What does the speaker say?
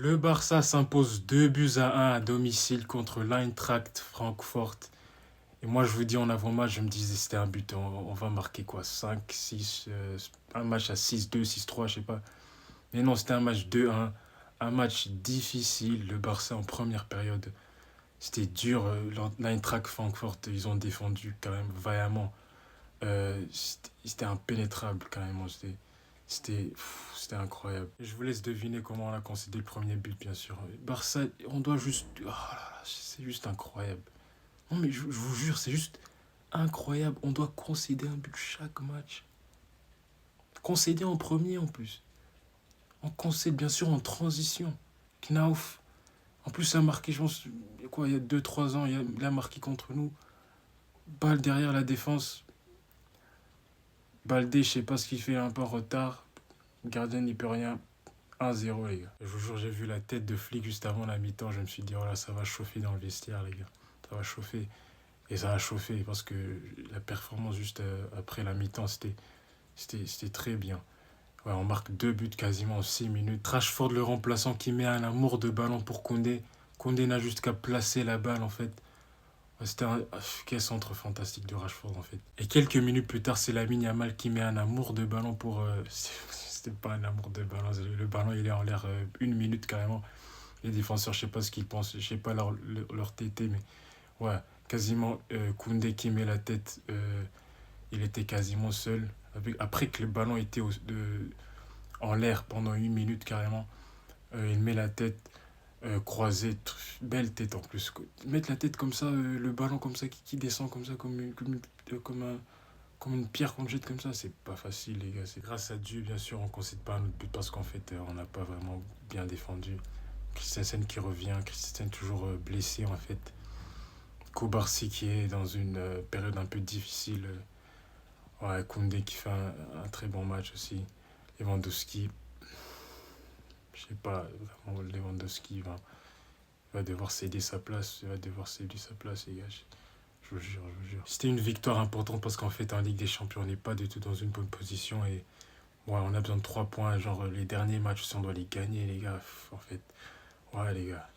Le Barça s'impose 2 buts à 1 à domicile contre l'Eintracht Francfort. Et moi, je vous dis en avant-match, je me disais c'était un but. On va marquer quoi 5, 6, un match à 6-2, 6-3, je sais pas. Mais non, c'était un match 2-1. Un match difficile. Le Barça en première période, c'était dur. L'Eintracht Francfort, ils ont défendu quand même vaillamment. C'était impénétrable carrément. C'était incroyable. Je vous laisse deviner comment on a concédé le premier but, bien sûr. Barça, on doit juste. Oh là là, c'est juste incroyable. Non, mais je vous jure, c'est juste incroyable. On doit concéder un but chaque match. Concéder en premier en plus. On concède bien sûr en transition. Knauf. En plus, il a marqué, je pense, quoi, il y a 2 3 ans, il a marqué contre nous. Balle derrière la défense. Baldé, je sais pas ce qu'il fait, un peu en retard. Le gardien n'y peut rien. 1-0, les gars. Je vous jure, j'ai vu la tête de flic juste avant la mi-temps. Je me suis dit, oh là, ça va chauffer dans le vestiaire, les gars. Ça va chauffer. Et ça a chauffé parce que la performance juste après la mi-temps, c'était très bien. Ouais, on marque 2 buts quasiment en 6 minutes. Rashford, le remplaçant, qui met un amour de ballon pour Koundé. Koundé n'a juste qu'à placer la balle, en fait. Ouais, c'était un quel centre fantastique de Rashford, en fait. Et quelques minutes plus tard, c'est Lamine Yamal qui met un amour de ballon pour... c'était pas un amour de ballon. Le ballon, il est en l'air 1 minute carrément. Les défenseurs, je sais pas ce qu'ils pensent. Je sais pas leur TT, mais... Ouais, quasiment Koundé qui met la tête. Il était quasiment seul. Après que le ballon était en l'air pendant 1 minute carrément, il met la tête croisée, belle tête en plus. Mettre la tête comme ça, le ballon comme ça qui descend comme ça, comme une pierre qu'on jette comme ça, c'est pas facile les gars. C'est grâce à Dieu bien sûr, on ne concède pas un autre but parce qu'en fait on n'a pas vraiment bien défendu. Christensen qui revient, Christensen toujours blessé en fait. Kobarsi qui est dans une période un peu difficile. Ouais, Koundé qui fait un très bon match aussi. Lewandowski, je sais pas, vraiment, Lewandowski va devoir céder sa place. Il va devoir céder sa place, les gars. Je vous jure, je vous jure. C'était une victoire importante parce qu'en fait, en Ligue des Champions, on n'est pas du tout dans une bonne position. Et ouais, on a besoin de 3 points. Genre, les derniers matchs, si on doit les gagner, les gars. En fait, ouais, les gars.